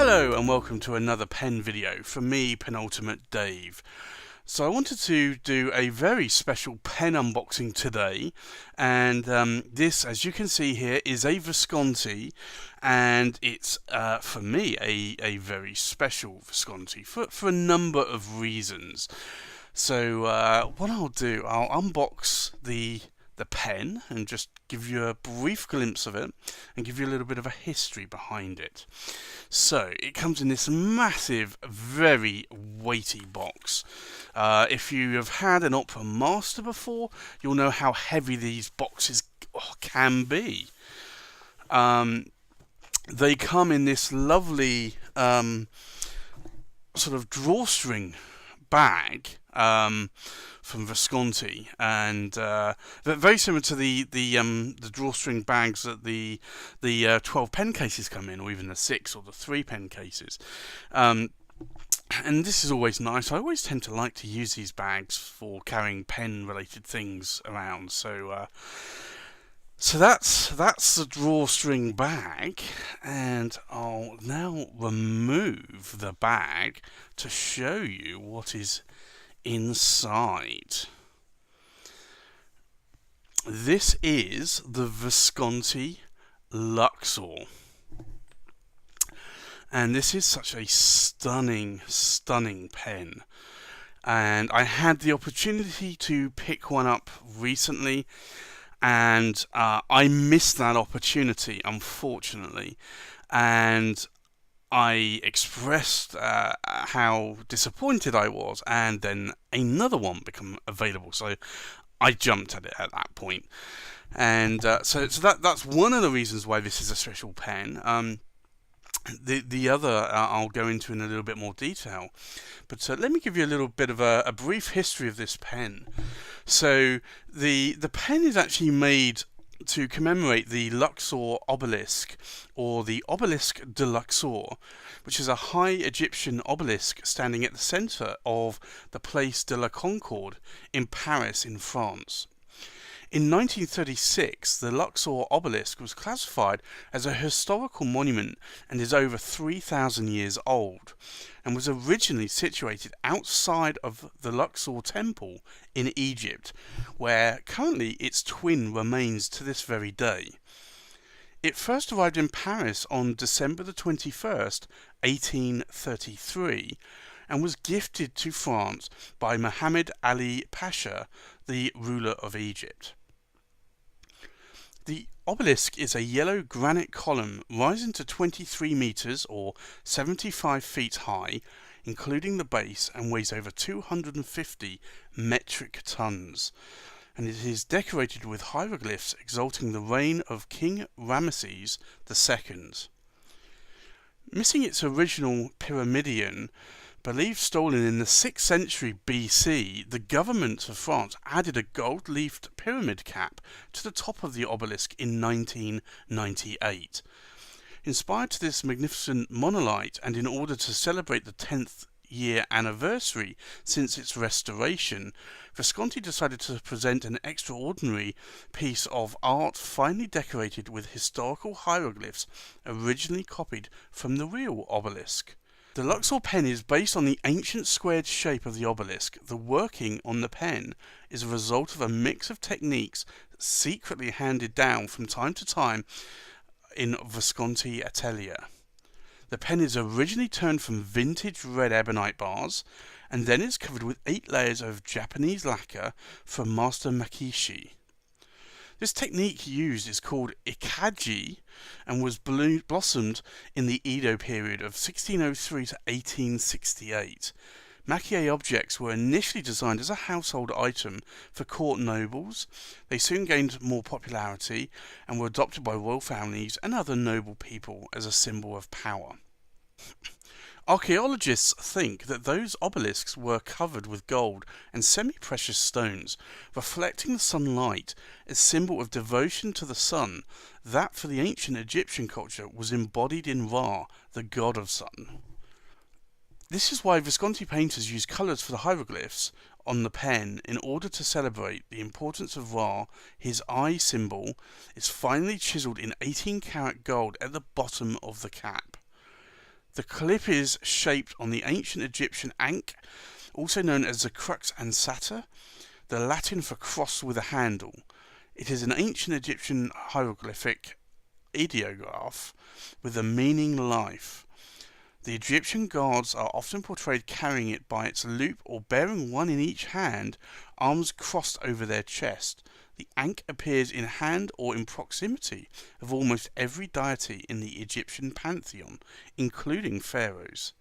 Hello and welcome to another pen video from me, Penultimate Dave. So I wanted to do a very special pen unboxing today, and this, as you can see here, is a Visconti, and it's for me a very special Visconti for a number of reasons. So what I'll do, I'll unbox the pen and just give you a brief glimpse of it and give you a little bit of a history behind it. So it comes in this massive, very weighty box. If you have had an Opera Master before, you'll know how heavy these boxes can be. They come in this lovely sort of drawstring bag from Visconti, and very similar to the drawstring bags that the 12 pen cases come in, or even the 6 or the 3 pen cases. And this is always nice. I always tend to like to use these bags for carrying pen-related things around. So that's the drawstring bag, and I'll now remove the bag to show you what is inside. This is the Visconti Luxor, and this is such a stunning pen, and I had the opportunity to pick one up recently, and I missed that opportunity, unfortunately, and I expressed how disappointed I was, and then another one became available, so I jumped at it at that point. And so that's one of the reasons why this is a special pen. The other I'll go into in a little bit more detail, but let me give you a little bit of a brief history of this pen. So the pen is actually made to commemorate the Luxor Obelisk, or the Obelisk de Luxor, which is a high Egyptian obelisk standing at the centre of the Place de la Concorde in Paris in France. In 1936, the Luxor Obelisk was classified as a historical monument and is over 3,000 years old, and was originally situated outside of the Luxor Temple in Egypt, where currently its twin remains to this very day. It first arrived in Paris on December the 21st, 1833, and was gifted to France by Muhammad Ali Pasha, the ruler of Egypt. The obelisk is a yellow granite column rising to 23 metres or 75 feet high, including the base, and weighs over 250 metric tons. And it is decorated with hieroglyphs exalting the reign of King Ramesses II. Missing its original pyramidion, believed stolen in the 6th century BC, the government of France added a gold-leafed pyramid cap to the top of the obelisk in 1998. Inspired to this magnificent monolith, and in order to celebrate the 10th year anniversary since its restoration, Visconti decided to present an extraordinary piece of art finely decorated with historical hieroglyphs originally copied from the real obelisk. The Luxor pen is based on the ancient squared shape of the obelisk. The working on the pen is a result of a mix of techniques secretly handed down from time to time in Visconti atelier. The pen is originally turned from vintage red ebonite bars, and then is covered with 8 layers of Japanese lacquer from Master Makishi. This technique used is called ikaji, and was blossomed in the Edo period of 1603 to 1868. Makie objects were initially designed as a household item for court nobles. They soon gained more popularity and were adopted by royal families and other noble people as a symbol of power. Archaeologists think that those obelisks were covered with gold and semi-precious stones, reflecting the sunlight, a symbol of devotion to the sun that for the ancient Egyptian culture was embodied in Ra, the god of sun. This is why Visconti painters use colours for the hieroglyphs on the pen in order to celebrate the importance of Ra. His eye symbol is finely chiselled in 18 karat gold at the bottom of the cap. The clip is shaped on the ancient Egyptian ankh, also known as the crux ansata, the Latin for cross with a handle. It is an ancient Egyptian hieroglyphic ideograph with the meaning life. The Egyptian gods are often portrayed carrying it by its loop or bearing one in each hand, arms crossed over their chest. The ankh appears in hand or in proximity of almost every deity in the Egyptian pantheon, including pharaohs.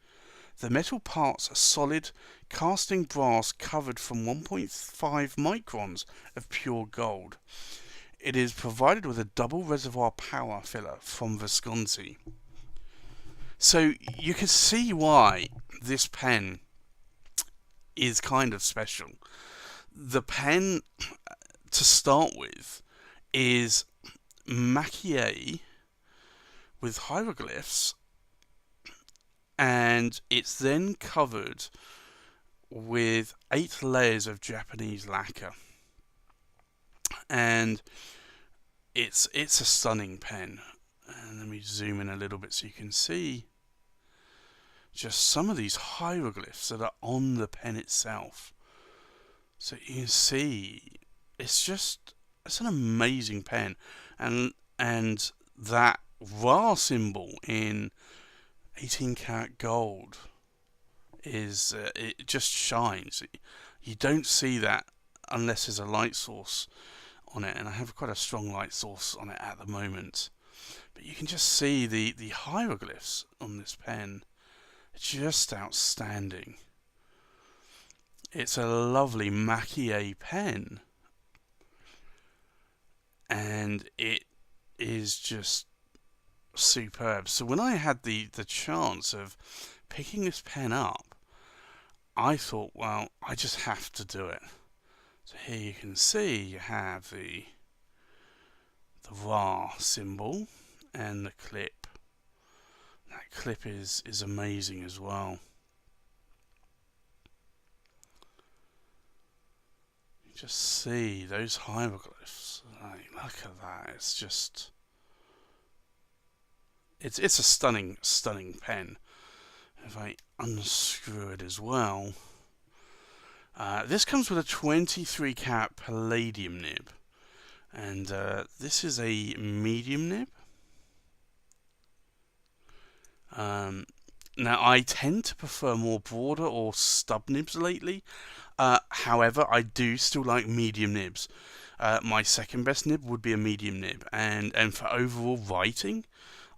The metal parts are solid, casting brass covered from 1.5 microns of pure gold. It is provided with a double reservoir power filler from Visconti. So you can see why this pen is kind of special. The pen, to start with, is maquillé with hieroglyphs, and it's then covered with 8 layers of Japanese lacquer. And it's a stunning pen. And let me zoom in a little bit so you can see just some of these hieroglyphs that are on the pen itself. So you can see it's an amazing pen, and that Ra symbol in 18 karat gold is it just shines. You don't see that unless there's a light source on it, and I have quite a strong light source on it at the moment. But you can just see the hieroglyphs on this pen. It's just outstanding. It's a lovely maquillé pen, and it is just superb. So when I had the chance of picking this pen up, I thought, well, I just have to do it. So here you can see you have the Ra symbol and the clip. That clip is amazing as well. You just see those hieroglyphs. Like, look at that. It's just... It's a stunning pen. If I unscrew it as well... this comes with a 23 karat palladium nib. And this is a medium nib. Now, I tend to prefer more broader or stub nibs lately. However, I do still like medium nibs. My second best nib would be a medium nib. And for overall writing,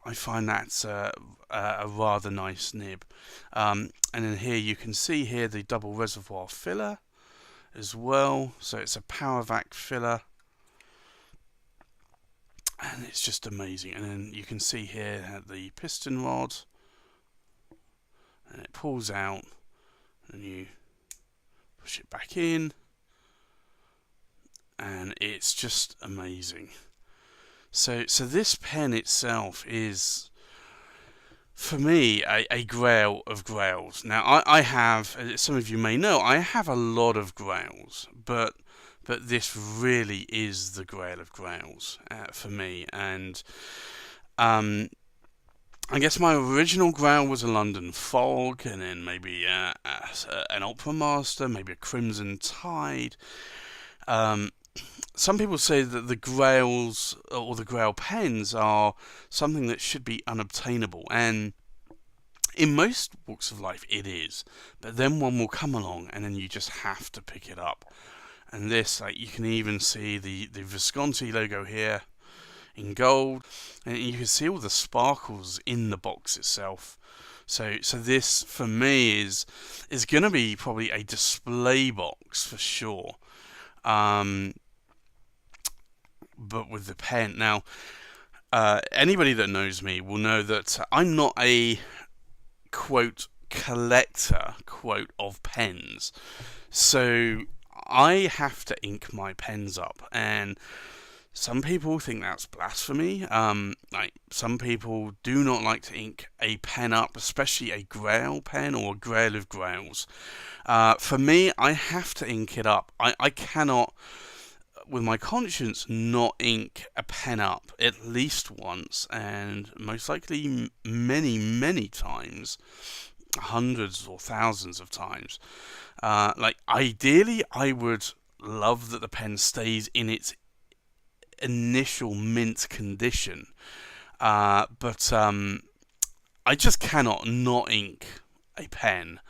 I find that's a rather nice nib. And then here you can see here the double reservoir filler as well. So it's a power vac filler. And it's just amazing. And then you can see here the piston rod. And it pulls out. And you push it back in. And it's just amazing. So this pen itself is, for me, a grail of grails. Now, I have, as some of you may know, I have a lot of grails. But this really is the grail of grails for me. And I guess my original grail was a London Fog, and then maybe an Opera Master, maybe a Crimson Tide. Some people say that the grails or the grail pens are something that should be unobtainable, and in most walks of life it is. But then one will come along, and then you just have to pick it up. And this, like, you can even see the Visconti logo here in gold, and you can see all the sparkles in the box itself. So this for me is going to be probably a display box for sure. But with the pen now, anybody that knows me will know that I'm not a quote collector quote of pens. So I have to ink my pens up, and some people think that's blasphemy. Like, some people do not like to ink a pen up, especially a grail pen or a grail of grails. For me, I have to ink it up. I cannot with my conscience, not ink a pen up at least once, and most likely many times, hundreds or thousands of times. Like, ideally, I would love that the pen stays in its initial mint condition, but I just cannot not ink a pen.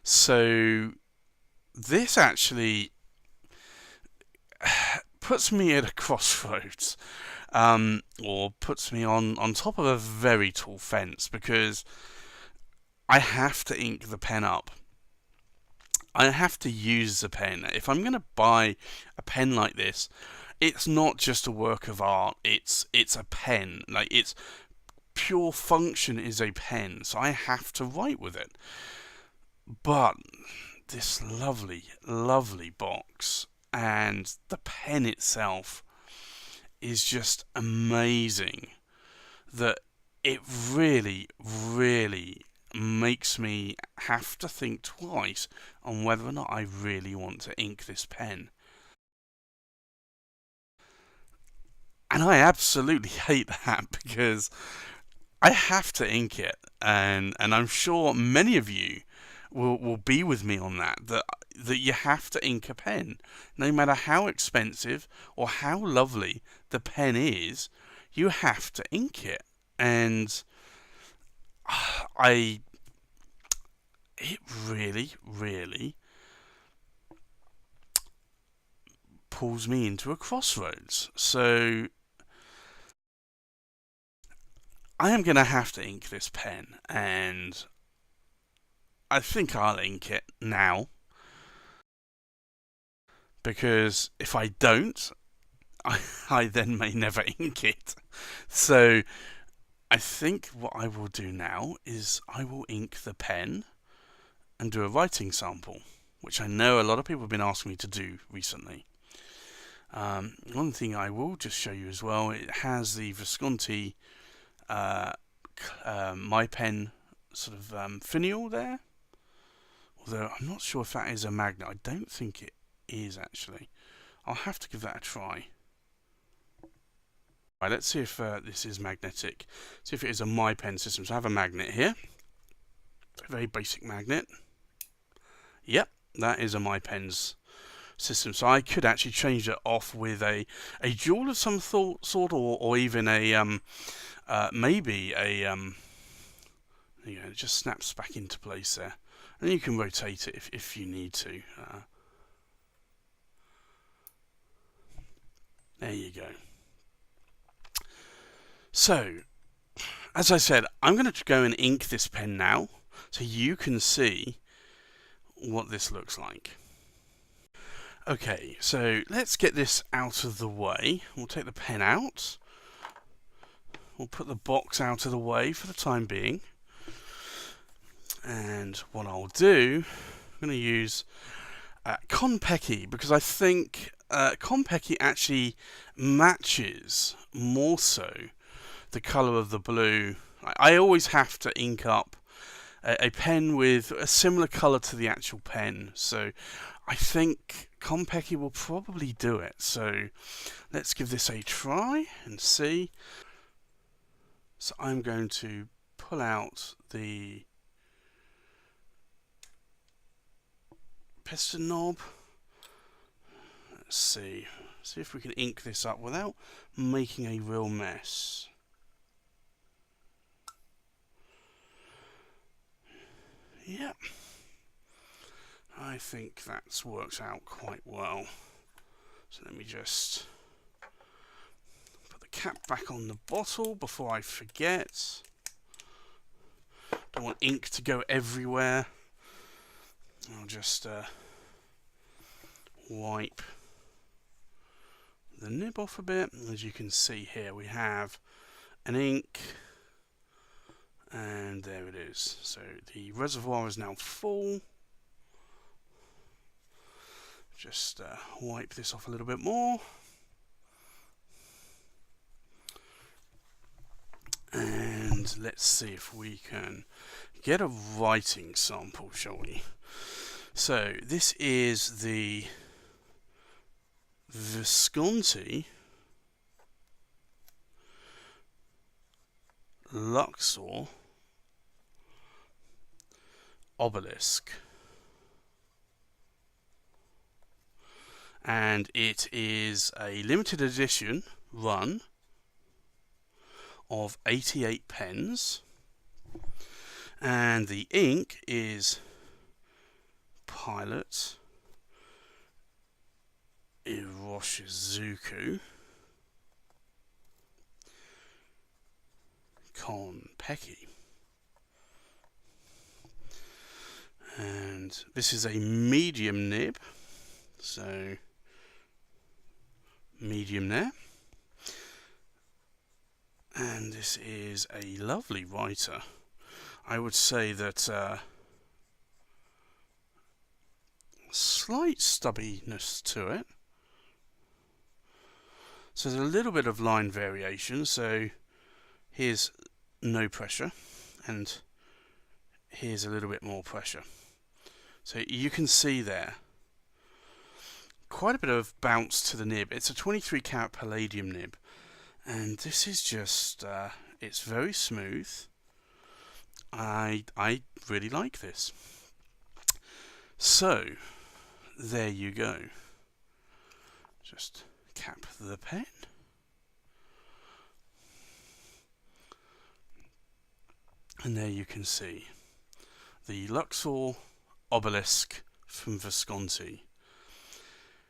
So this actually puts me at a crossroads, or puts me on top of a very tall fence, because I have to ink the pen up. I have to use the pen. If I'm going to buy a pen like this, it's not just a work of art. It's a pen. Like, its pure function is a pen, so I have to write with it. But this lovely box and the pen itself is just amazing, that it really makes me have to think twice on whether or not I really want to ink this pen. And I absolutely hate that, because I have to ink it, and I'm sure many of you will be with me on that you have to ink a pen. No matter how expensive or how lovely the pen is, you have to ink it. And it really pulls me into a crossroads. So I am going to have to ink this pen, and I think I'll ink it now, because if I don't, I then may never ink it. So I think what I will do now is I will ink the pen and do a writing sample, which I know a lot of people have been asking me to do recently. One thing I will just show you as well, it has the Visconti My Pen sort of finial there, although I'm not sure if that is a magnet. I don't think it is, actually. I'll have to give that a try. Right, let's see if this is magnetic. See if it is a My Pen system. So I have a magnet here, a very basic magnet. Yep, that is a My Pen's system. So I could actually change it off with a jewel of some sort, or even a maybe a it just snaps back into place there, and you can rotate it if you need to. There you go. So, as I said, I'm going to go and ink this pen now, so you can see what this looks like. Okay, so let's get this out of the way. We'll take the pen out. We'll put the box out of the way for the time being. And what I'll do, I'm going to use Konpeki, because I think Konpeki actually matches more so the colour of the blue. I always have to ink up a pen with a similar colour to the actual pen, so I think Konpeki will probably do it. So let's give this a try and see. So I'm going to pull out the piston knob. Let's see if we can ink this up without making a real mess. Yep, I think that's worked out quite well. So let me just put the cap back on the bottle before I forget. Don't want ink to go everywhere. I'll just wipe the nib off a bit. As you can see here, we have an ink, and there it is. So the reservoir is now full. Just wipe this off a little bit more. And let's see if we can get a writing sample, shall we? So this is the Visconti Luxor Obelisk, and it is a limited edition run of 88 pens, and the ink is Pilot Iroshizuku Konpeki, and this is a medium nib, so medium there, and this is a lovely writer. I would say that slight stubbiness to it, so there's a little bit of line variation. So here's no pressure, and here's a little bit more pressure. So you can see there quite a bit of bounce to the nib. It's a 23 karat palladium nib, and this is just it's very smooth. I really like this. So there you go. Just cap the pen. And there you can see the Luxor Obelisk from Visconti.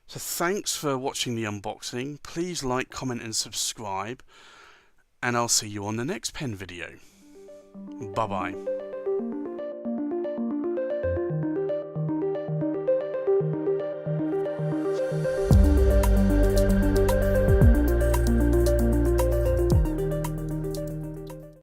So thanks for watching the unboxing. Please like, comment and subscribe, and I'll see you on the next pen video. Bye bye.